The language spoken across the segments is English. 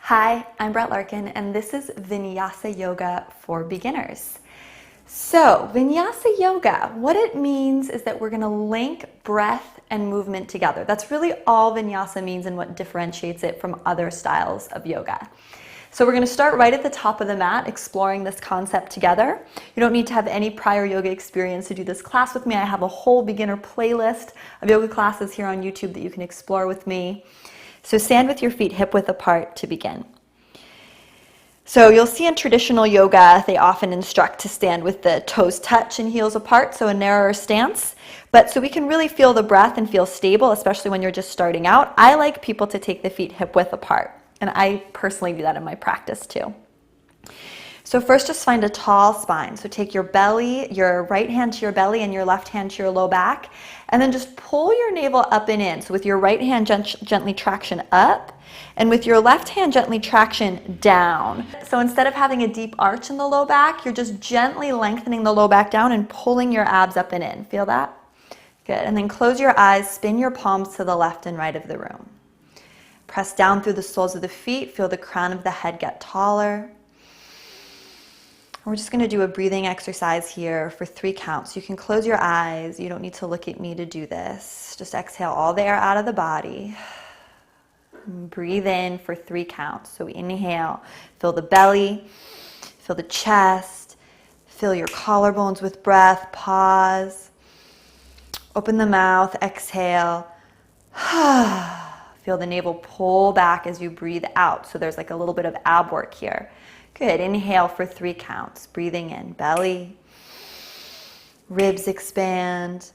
Hi, I'm Brett Larkin, and this is Vinyasa Yoga for beginners. So, Vinyasa Yoga, what it means is that we're going to link breath and movement together. That's really all Vinyasa means and what differentiates it from other styles of yoga. So we're going to start right at the top of the mat, exploring this concept together. You don't need to have any prior yoga experience to do this class with me. I have a whole beginner playlist of yoga classes here on YouTube that you can explore with me. So stand with your feet hip-width apart to begin. So you'll see in traditional yoga, they often instruct to stand with the toes touch and heels apart, so a narrower stance. But so we can really feel the breath and feel stable, especially when you're just starting out, I like people to take the feet hip-width apart. And I personally do that in my practice too. So first, just find a tall spine. So take your belly, your right hand to your belly and your left hand to your low back, and then just pull your navel up and in. So with your right hand, gently traction up, and with your left hand, gently traction down. So instead of having a deep arch in the low back, you're just gently lengthening the low back down and pulling your abs up and in. Feel that? Good. And then close your eyes, spin your palms to the left and right of the room. Press down through the soles of the feet, feel the crown of the head get taller. We're just going to do a breathing exercise here for 3 counts. You can close your eyes. You don't need to look at me to do this. Just exhale all the air out of the body. Breathe in for 3 counts. So inhale, fill the belly, fill the chest, fill your collarbones with breath. Pause. Open the mouth, exhale. Feel the navel pull back as you breathe out. So there's like a little bit of ab work here. Good. Inhale for 3 counts. Breathing in. Belly. Ribs expand.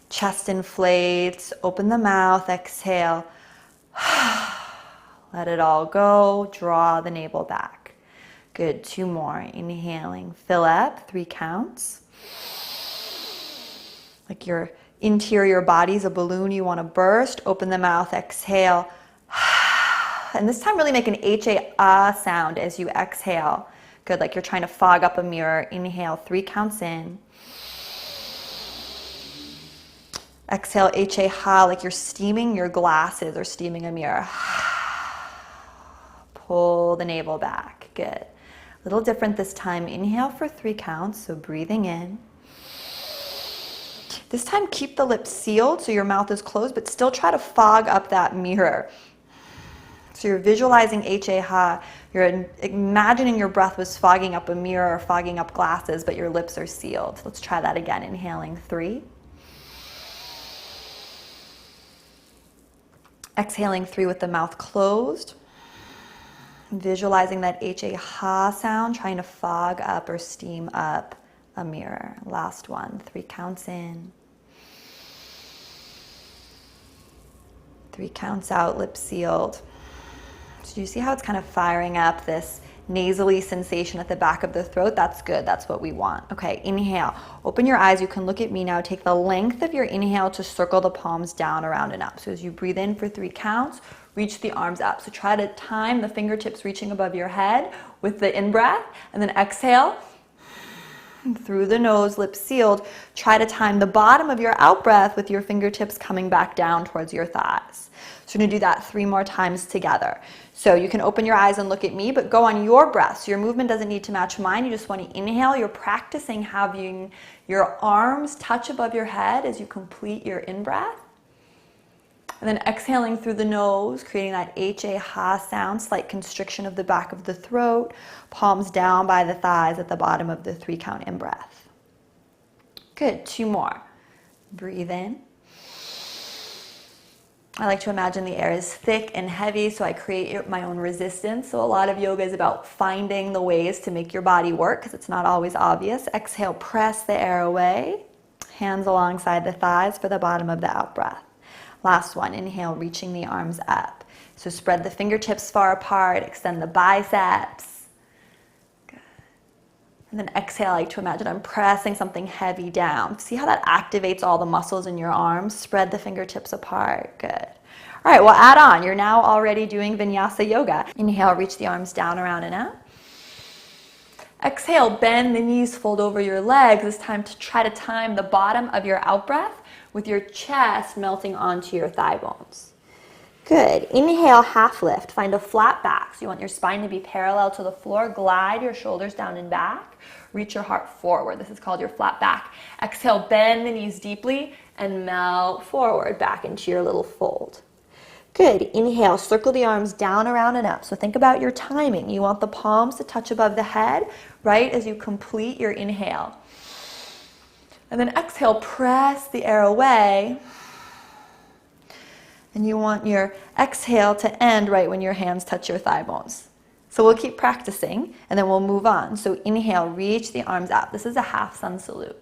Chest inflates. Open the mouth. Exhale. Let it all go. Draw the navel back. Good. 2 more. Inhaling. Fill up. 3 counts. Like your interior body's a balloon you want to burst. Open the mouth. Exhale. And this time really make an H-A-ah sound as you exhale. Good, like you're trying to fog up a mirror. Inhale, 3 counts in. Exhale, H-A-ha, like you're steaming your glasses or steaming a mirror. Pull the navel back. Good. A little different this time. Inhale for 3 counts, so breathing in. This time keep the lips sealed so your mouth is closed, but still try to fog up that mirror. So you're visualizing H-A-ha, you're imagining your breath was fogging up a mirror or fogging up glasses, but your lips are sealed. Let's try that again. Inhaling 3. Exhaling 3 with the mouth closed. Visualizing that H-A-ha sound, trying to fog up or steam up a mirror. Last one, 3 counts in. 3 counts out, lips sealed. So you see how it's kind of firing up this nasally sensation at the back of the throat? That's good. That's what we want. Okay, inhale. Open your eyes. You can look at me now. Take the length of your inhale to circle the palms down, around, and up. So as you breathe in for 3 counts, reach the arms up. So try to time the fingertips reaching above your head with the in-breath, and then exhale through the nose, lips sealed. Try to time the bottom of your out-breath with your fingertips coming back down towards your thighs. So we're going to do that 3 more times together. So you can open your eyes and look at me, but go on your breath. So your movement doesn't need to match mine. You just want to inhale. You're practicing having your arms touch above your head as you complete your in-breath. And then exhaling through the nose, creating that H-A-ha sound, slight constriction of the back of the throat, palms down by the thighs at the bottom of the 3 count in-breath. Good. 2 more. Breathe in. I like to imagine the air is thick and heavy, so I create my own resistance. So a lot of yoga is about finding the ways to make your body work because it's not always obvious. Exhale, press the air away. Hands alongside the thighs for the bottom of the out-breath. Last one, inhale, reaching the arms up. So spread the fingertips far apart, extend the biceps. Good. And then exhale, I like to imagine I'm pressing something heavy down. See how that activates all the muscles in your arms? Spread the fingertips apart. Good. All right, well, add on. You're now already doing Vinyasa Yoga. Inhale, reach the arms down, around, and up. Exhale, bend the knees, fold over your legs. This time to try to time the bottom of your out-breath with your chest melting onto your thigh bones. Good. Inhale, half lift. Find a flat back. So you want your spine to be parallel to the floor. Glide your shoulders down and back. Reach your heart forward. This is called your flat back. Exhale, bend the knees deeply and melt forward back into your little fold. Good. Inhale, circle the arms down, around, and up. So think about your timing. You want the palms to touch above the head right as you complete your inhale. And then exhale, press the air away. And you want your exhale to end right when your hands touch your thigh bones. So we'll keep practicing and then we'll move on. So inhale, reach the arms out. This is a half sun salute.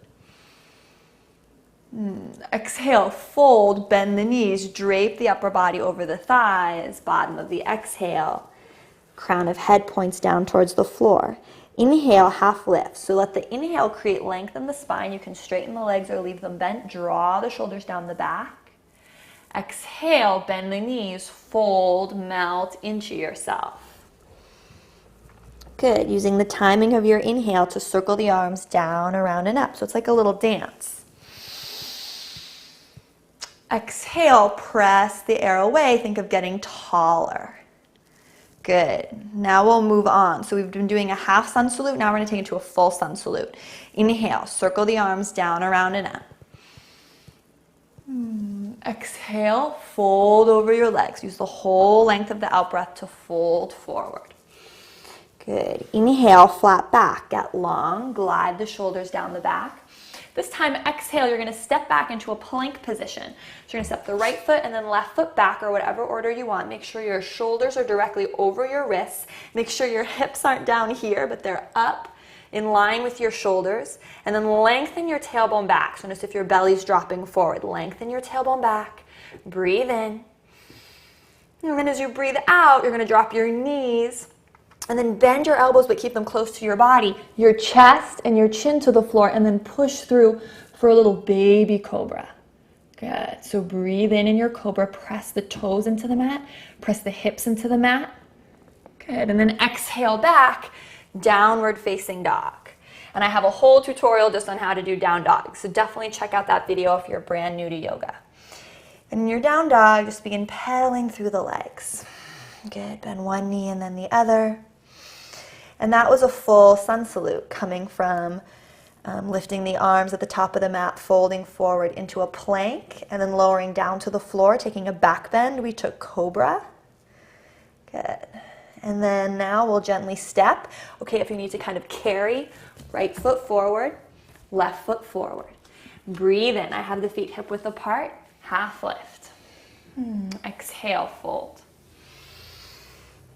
Exhale, fold, bend the knees, drape the upper body over the thighs, bottom of the exhale. Crown of head points down towards the floor. Inhale, half lift. So let the inhale create length in the spine. You can straighten the legs or leave them bent. Draw the shoulders down the back. Exhale, bend the knees, fold, melt into yourself. Good. Using the timing of your inhale to circle the arms down, around, and up. So it's like a little dance. Exhale, press the air away. Think of getting taller. Good. Now we'll move on. So we've been doing a half sun salute. Now we're going to take it to a full sun salute. Inhale, circle the arms down, around, and up. Exhale, fold over your legs. Use the whole length of the out-breath to fold forward. Good. Inhale, flat back. Get long. Glide the shoulders down the back. This time, exhale, you're going to step back into a plank position. So you're going to step the right foot and then left foot back, or whatever order you want. Make sure your shoulders are directly over your wrists. Make sure your hips aren't down here, but they're up in line with your shoulders, and then lengthen your tailbone back. So notice if your belly's dropping forward, lengthen your tailbone back, breathe in, and then as you breathe out, you're gonna drop your knees, and then bend your elbows, but keep them close to your body, your chest and your chin to the floor, and then push through for a little baby cobra. Good, so breathe in your cobra, press the toes into the mat, press the hips into the mat. Good, and then exhale back, downward facing dog. And I have a whole tutorial just on how to do down dog. So definitely check out that video if you're brand new to yoga. And in your down dog, just begin pedaling through the legs. Good, bend one knee and then the other. And that was a full sun salute coming from lifting the arms at the top of the mat, folding forward into a plank, and then lowering down to the floor, taking a back bend. We took cobra. Good. And then now we'll gently step. Okay, if you need to kind of carry, right foot forward, left foot forward. Breathe in. I have the feet hip width apart. Half lift. Exhale, fold.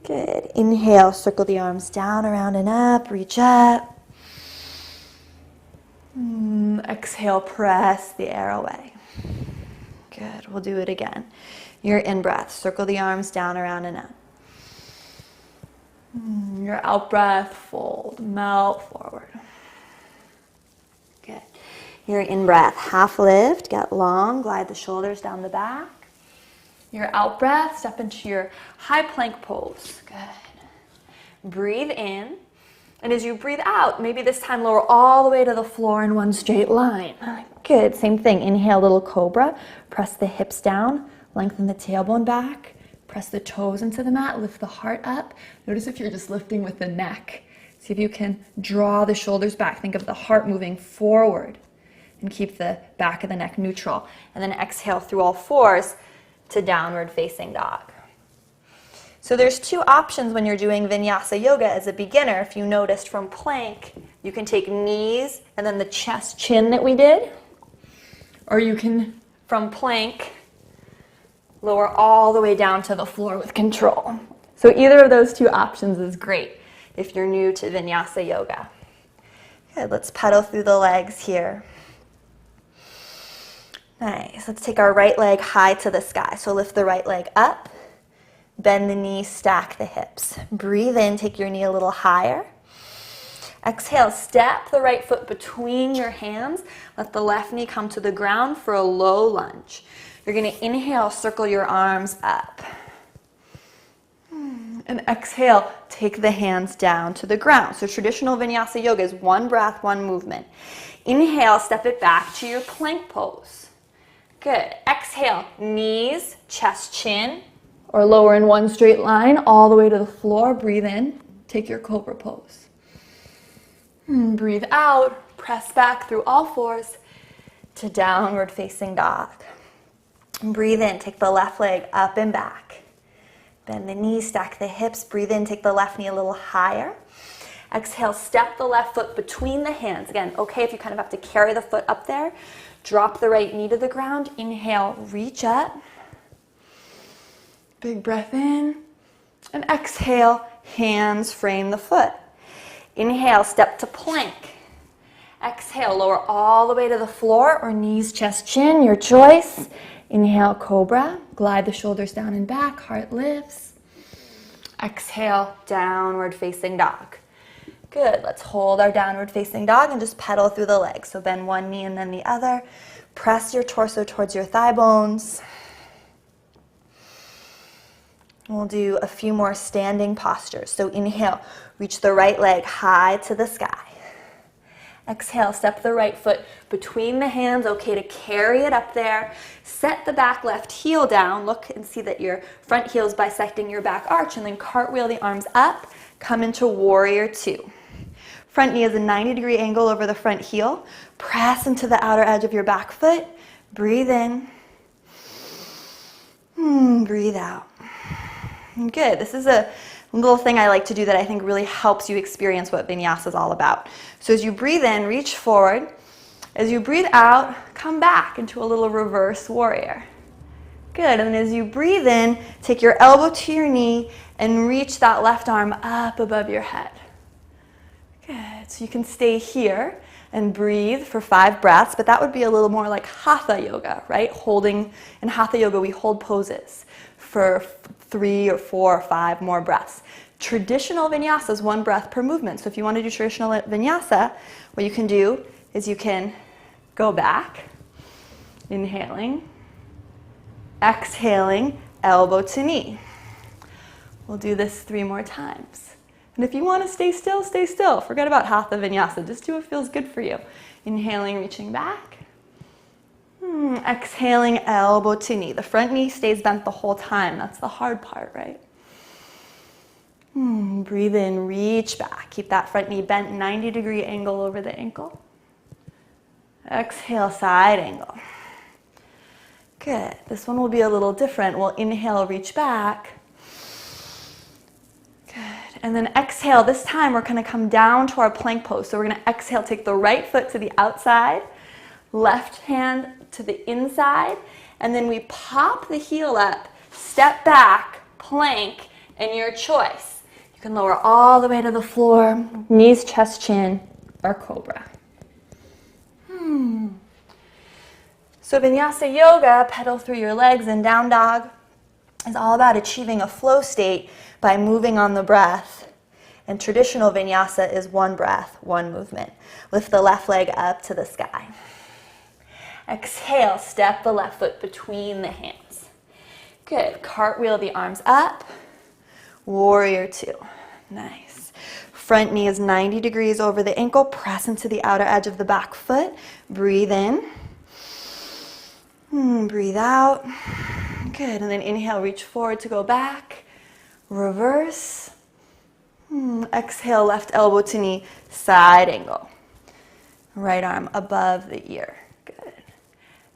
Good. Inhale, circle the arms down, around, and up. Reach up. Exhale, press the air away. Good. We'll do it again. Your in-breath. Circle the arms down, around, and up. Your out-breath, fold, melt forward. Good. Your in-breath, half lift, get long, glide the shoulders down the back. Your out-breath, step into your high plank pose. Good. Breathe in, and as you breathe out, maybe this time lower all the way to the floor in one straight line. Good, same thing. Inhale, little cobra, press the hips down, lengthen the tailbone back. Press the toes into the mat, lift the heart up. Notice if you're just lifting with the neck. See if you can draw the shoulders back. Think of the heart moving forward and keep the back of the neck neutral. And then exhale through all fours to downward facing dog. So there's two options when you're doing Vinyasa yoga as a beginner. If you noticed from plank, you can take knees and then the chest chin that we did. Or you can, from plank, lower all the way down to the floor with control. So either of those two options is great if you're new to Vinyasa yoga. Good, let's pedal through the legs here. Nice, let's take our right leg high to the sky. So lift the right leg up, bend the knee, stack the hips. Breathe in, take your knee a little higher. Exhale, step the right foot between your hands. Let the left knee come to the ground for a low lunge. You're going to inhale, circle your arms up. And exhale, take the hands down to the ground. So traditional Vinyasa yoga is one breath, one movement. Inhale, step it back to your plank pose. Good. Exhale, knees, chest, chin, Or lower in one straight line all the way to the floor. Breathe in, take your cobra pose. Breathe out, press back through all fours to downward facing dog. Breathe in, take the left leg up and back. Bend the knees, stack the hips. Breathe in, take the left knee a little higher. Exhale, step the left foot between the hands. Again, okay if you kind of have to carry the foot up there. Drop the right knee to the ground. Inhale, reach up. Big breath in. And exhale, hands frame the foot. Inhale, step to plank. Exhale, lower all the way to the floor or knees, chest, chin, your choice. Inhale, cobra. Glide the shoulders down and back, heart lifts. Exhale, downward facing dog. Good, let's hold our downward facing dog and just pedal through the legs. So bend one knee and then the other. Press your torso towards your thigh bones. We'll do a few more standing postures. So inhale, reach the right leg high to the sky. Exhale, step the right foot between the hands, okay to carry it up there. Set the back left heel down. Look and see that your front heel is bisecting your back arch, and then cartwheel the arms up. Come into warrior two. Front knee is a 90-degree angle over the front heel. Press into the outer edge of your back foot. Breathe in. Breathe out. Good. This is a little thing I like to do that I think really helps you experience what Vinyasa is all about. So as you breathe in, reach forward. As you breathe out, come back into a little reverse warrior. Good. And as you breathe in, take your elbow to your knee and reach that left arm up above your head. Good. So you can stay here and breathe for 5 breaths, but that would be a little more like Hatha yoga, right? Holding, in Hatha yoga, we hold poses for 3 or 4 or 5 more breaths. Traditional vinyasa is 1 breath per movement. So if you want to do traditional vinyasa, what you can do is you can go back, inhaling, exhaling, elbow to knee. We'll do this 3 more times. And if you want to stay still, stay still. Forget about Hatha vinyasa. Just do what feels good for you. Inhaling, reaching back. Exhaling, elbow to knee. The front knee stays bent the whole time. That's the hard part, right? Breathe in, reach back. Keep that front knee bent, 90-degree angle over the ankle. Exhale, side angle. Good. This one will be a little different. We'll inhale, reach back. Good. And then exhale. This time we're going to come down to our plank pose. So we're going to exhale, take the right foot to the outside, left hand to the inside, and then we pop the heel up, step back, plank, and your choice. You can lower all the way to the floor, knees, chest, chin, or cobra. So Vinyasa yoga, pedal through your legs and down dog, is all about achieving a flow state by moving on the breath. And traditional vinyasa is 1 breath, 1 movement. Lift the left leg up to the sky. Exhale, step the left foot between the hands. Good. Cartwheel the arms up. Warrior two. Nice. Front knee is 90 degrees over the ankle. Press into the outer edge of the back foot. Breathe in. Breathe out. Good. And then inhale, reach forward to go back. Reverse. Exhale, left elbow to knee, side angle. Right arm above the ear. Good.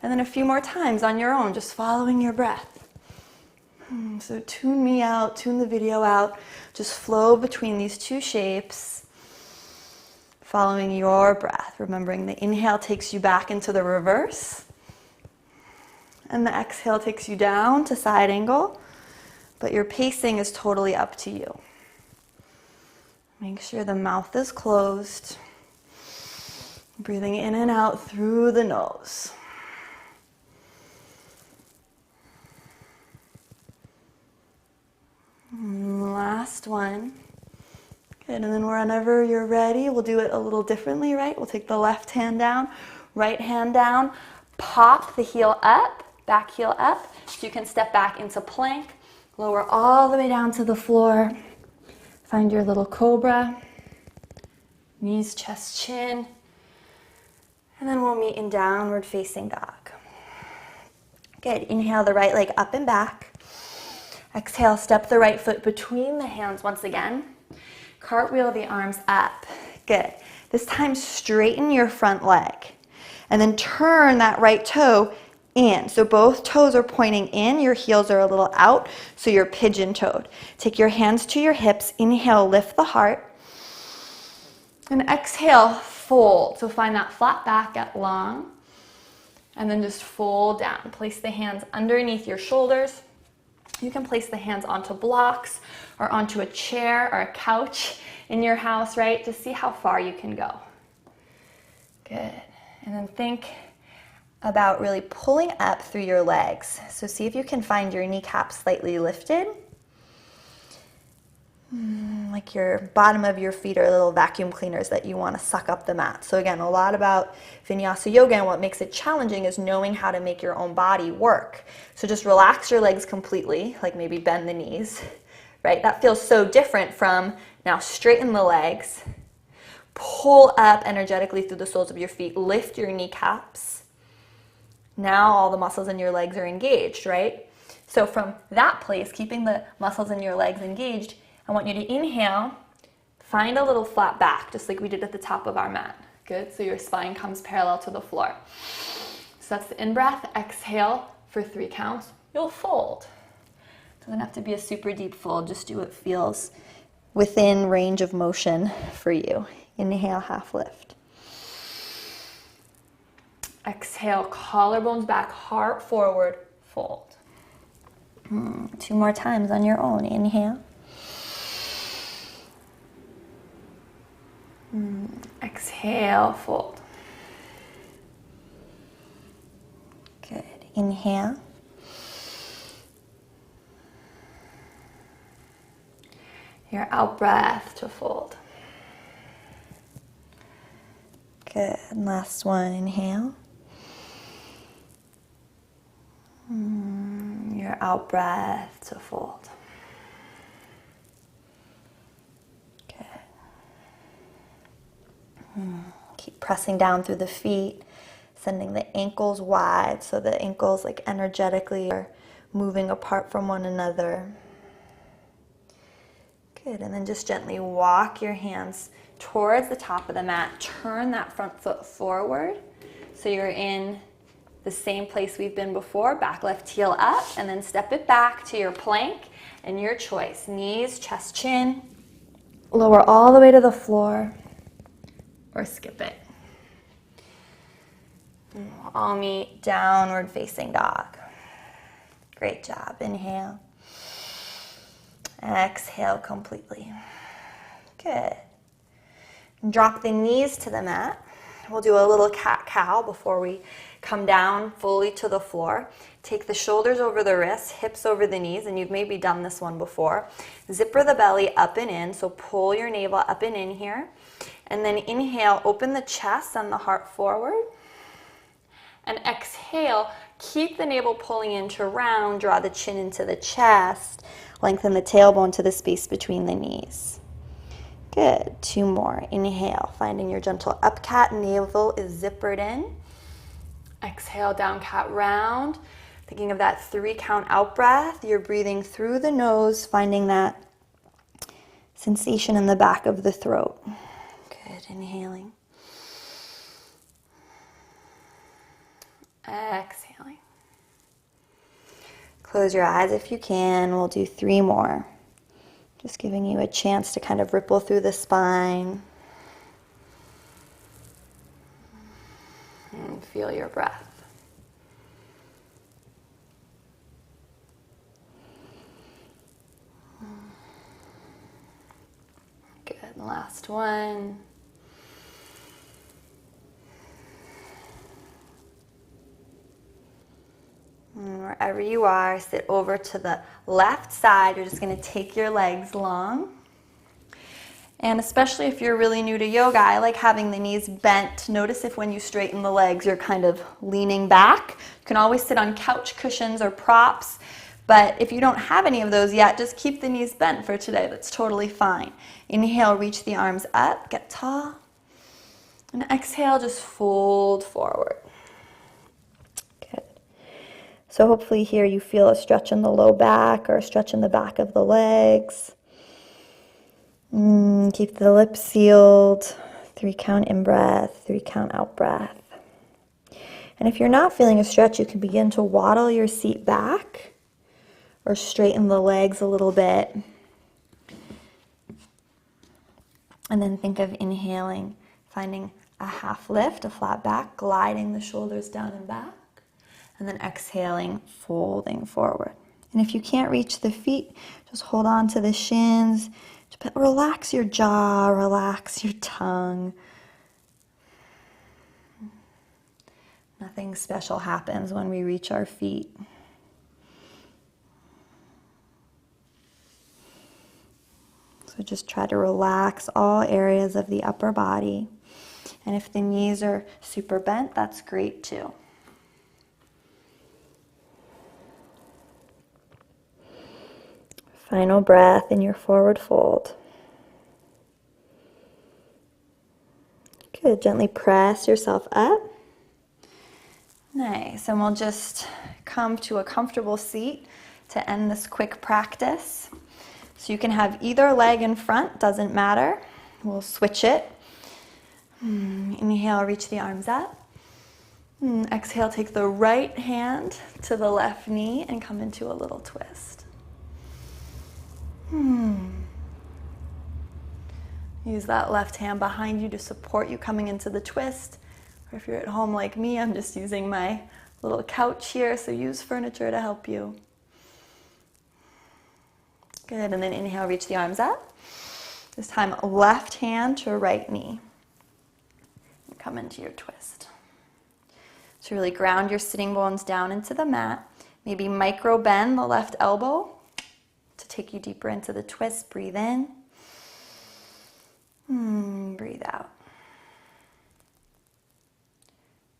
And then a few more times on your own, just following your breath. So tune me out, tune the video out. Just flow between these 2 shapes, following your breath. Remembering the inhale takes you back into the reverse, and the exhale takes you down to side angle, but your pacing is totally up to you. Make sure the mouth is closed. Breathing in and out through the nose. Last one. Good, and then whenever you're ready, we'll do it a little differently, right? We'll take the left hand down, right hand down, pop the heel up, back heel up, so you can step back into plank, lower all the way down to the floor. Find your little cobra, knees, chest, chin, and then we'll meet in downward facing dog. Good, inhale the right leg up and back. Exhale, step the right foot between the hands once again. Cartwheel the arms up. Good. This time straighten your front leg. And then turn that right toe in. So both toes are pointing in, your heels are a little out, so you're pigeon toed. Take your hands to your hips. Inhale, lift the heart. And exhale, fold. So find that flat back, get long. And then just fold down. Place the hands underneath your shoulders. You can place the hands onto blocks or onto a chair or a couch in your house, right? Just see how far you can go. Good. And then think about really pulling up through your legs. So see if you can find your kneecaps slightly lifted. Like your bottom of your feet are little vacuum cleaners that you want to suck up the mat. So again, a lot about Vinyasa yoga, and what makes it challenging is knowing how to make your own body work. So just relax your legs completely, like maybe bend the knees, right? That feels so different from now straighten the legs, pull up energetically through the soles of your feet, lift your kneecaps. Now all the muscles in your legs are engaged, right? So from that place, keeping the muscles in your legs engaged, I want you to inhale, find a little flat back, just like we did at the top of our mat. Good, so your spine comes parallel to the floor. So that's the in-breath. Exhale for 3 counts. You'll fold. Doesn't have to be a super deep fold, just do what feels within range of motion for you. Inhale, half lift. Exhale, collarbones back, heart forward, fold. 2 more times on your own. Inhale. Exhale, fold. Good. Inhale. Your out breath to fold. Good. And last one. Inhale. Your out breath to fold. Keep pressing down through the feet, sending the ankles wide so the ankles like energetically are moving apart from one another. Good, and then just gently walk your hands towards the top of the mat. Turn that front foot forward so you're in the same place we've been before. Back left heel up, and then step it back to your plank and your choice. Knees, chest, chin. Lower all the way to the floor. Or skip it. I'll meet downward facing dog. Great job. Inhale. Exhale completely. Good. Drop the knees to the mat. We'll do a little cat-cow before we come down fully to the floor. Take the shoulders over the wrists, hips over the knees, and you've maybe done this one before. Zipper the belly up and in, so pull your navel up and in here. And then inhale, open the chest, send the heart forward. And exhale, keep the navel pulling into round, draw the chin into the chest, lengthen the tailbone to the space between the knees. Good, 2 more. Inhale, finding your gentle up cat, navel is zippered in. Exhale, down cat round. Thinking of that 3 count out breath. You're breathing through the nose, finding that sensation in the back of the throat. Good, inhaling. Exhaling. Close your eyes if you can. We'll do 3 more. Just giving you a chance to kind of ripple through the spine. And feel your breath. Good, last one. And wherever you are, sit over to the left side. You're just going to take your legs long. And especially if you're really new to yoga, I like having the knees bent. Notice if when you straighten the legs, you're kind of leaning back. You can always sit on couch cushions or props. But if you don't have any of those yet, just keep the knees bent for today. That's totally fine. Inhale, reach the arms up, get tall. And exhale, just fold forward. Good. So hopefully here you feel a stretch in the low back or a stretch in the back of the legs. Keep the lips sealed. 3 count in breath, 3 count out breath. And if you're not feeling a stretch, you can begin to waddle your seat back or straighten the legs a little bit. And then think of inhaling, finding a half lift, a flat back, gliding the shoulders down and back. And then exhaling, folding forward. And if you can't reach the feet, just hold on to the shins. Relax your jaw, relax your tongue. Nothing special happens when we reach our feet. So just try to relax all areas of the upper body. And if the knees are super bent, that's great too. Final breath in your forward fold. Good. Gently press yourself up. Nice. And we'll just come to a comfortable seat to end this quick practice. So you can have either leg in front, doesn't matter. We'll switch it. Inhale, reach the arms up. Exhale, take the right hand to the left knee and come into a little twist. Use that left hand behind you to support you coming into the twist. Or if you're at home like me, I'm just using my little couch here, so use furniture to help you. Good, and then inhale, reach the arms up. This time, left hand to right knee. And come into your twist. So really ground your sitting bones down into the mat. Maybe micro bend the left elbow to take you deeper into the twist. Breathe in. Breathe out.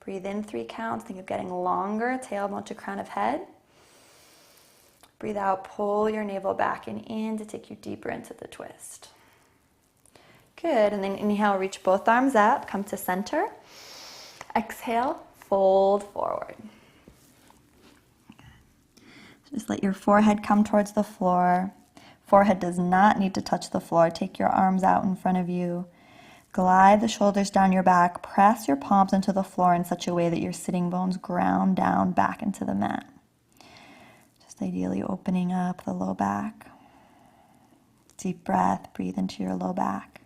Breathe in 3 counts. Think of getting longer, tailbone to crown of head. Breathe out, pull your navel back and in to take you deeper into the twist. Good, and then inhale, reach both arms up, come to center. Exhale, fold forward. So just let your forehead come towards the floor. Forehead does not need to touch the floor. Take your arms out in front of you. Glide the shoulders down your back. Press your palms into the floor in such a way that your sitting bones ground down back into the mat. Just ideally opening up the low back. Deep breath, breathe into your low back.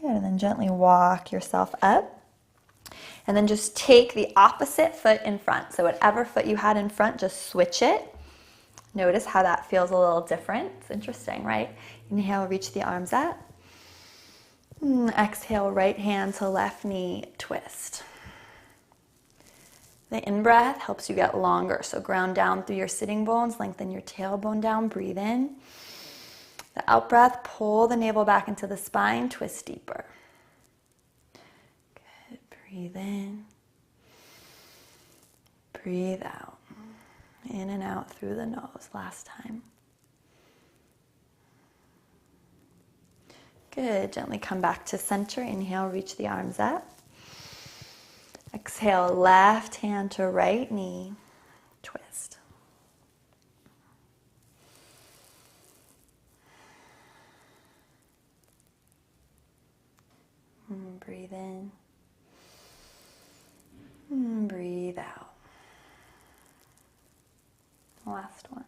Good, and then gently walk yourself up. And then just take the opposite foot in front. So whatever foot you had in front, just switch it. Notice how that feels a little different. It's interesting, right? Inhale, reach the arms up. Exhale, right hand to left knee, twist. The in-breath helps you get longer. So ground down through your sitting bones, lengthen your tailbone down, breathe in. The out-breath, pull the navel back into the spine, twist deeper. Good, breathe in. Breathe out. In and out through the nose. Last time. Good. Gently come back to center. Inhale, reach the arms up. Exhale, left hand to right knee. Twist. Breathe in. Breathe out. Last one.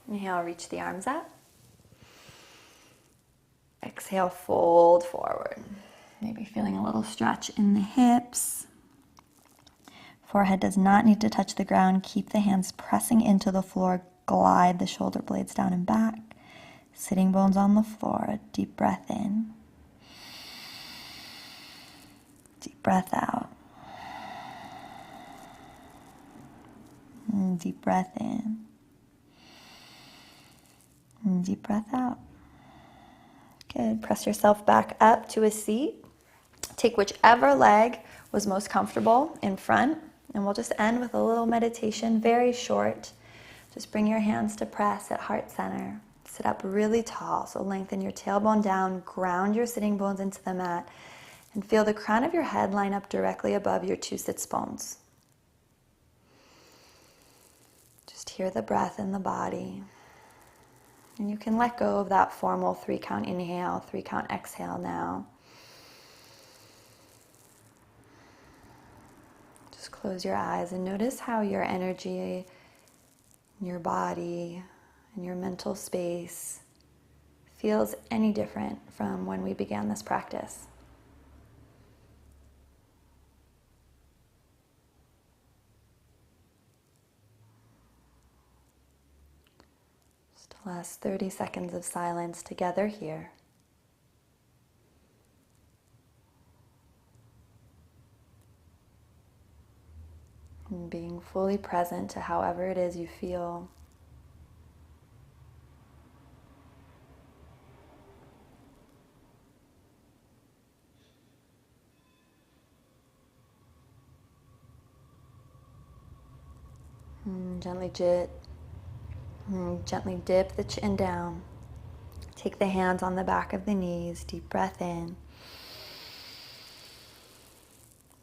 Inhale, reach the arms up. Exhale, fold forward. Maybe feeling a little stretch in the hips. Forehead does not need to touch the ground. Keep the hands pressing into the floor. Glide the shoulder blades down and back. Sitting bones on the floor. Deep breath in. Deep breath out. And deep breath in. And deep breath out. Good. Press yourself back up to a seat. Take whichever leg was most comfortable in front. And we'll just end with a little meditation, very short. Just bring your hands to press at heart center. Sit up really tall, so lengthen your tailbone down, ground your sitting bones into the mat, and feel the crown of your head line up directly above your two sits bones. Just hear the breath in the body. And you can let go of that formal 3-count inhale, 3-count exhale now. Just close your eyes and notice how your energy, your body, and your mental space feels any different from when we began this practice. Just the last 30 seconds of silence together here. And being fully present to however it is you feel. Gently dip the chin down. Take the hands on the back of the knees. Deep breath in.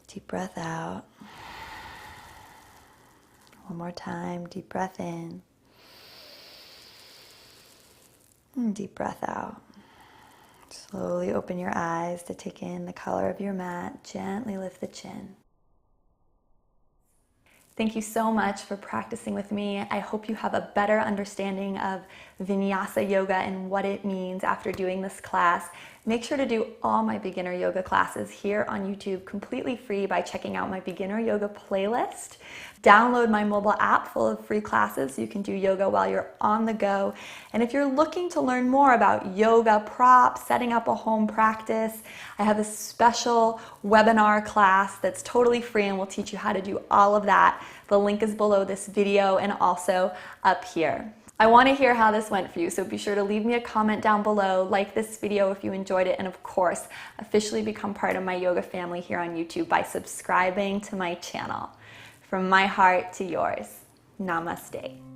Deep breath out. One more time. Deep breath in. And deep breath out. Slowly open your eyes to take in the color of your mat. Gently lift the chin. Thank you so much for practicing with me. I hope you have a better understanding of Vinyasa yoga and what it means after doing this class. Make sure to do all my beginner yoga classes here on YouTube completely free by checking out my beginner yoga playlist. Download my mobile app full of free classes so you can do yoga while you're on the go. And if you're looking to learn more about yoga props, setting up a home practice, I have a special webinar class that's totally free and will teach you how to do all of that. The link is below this video and also up here. I want to hear how this went for you, so be sure to leave me a comment down below, like this video if you enjoyed it, and of course, officially become part of my yoga family here on YouTube by subscribing to my channel. From my heart to yours, namaste.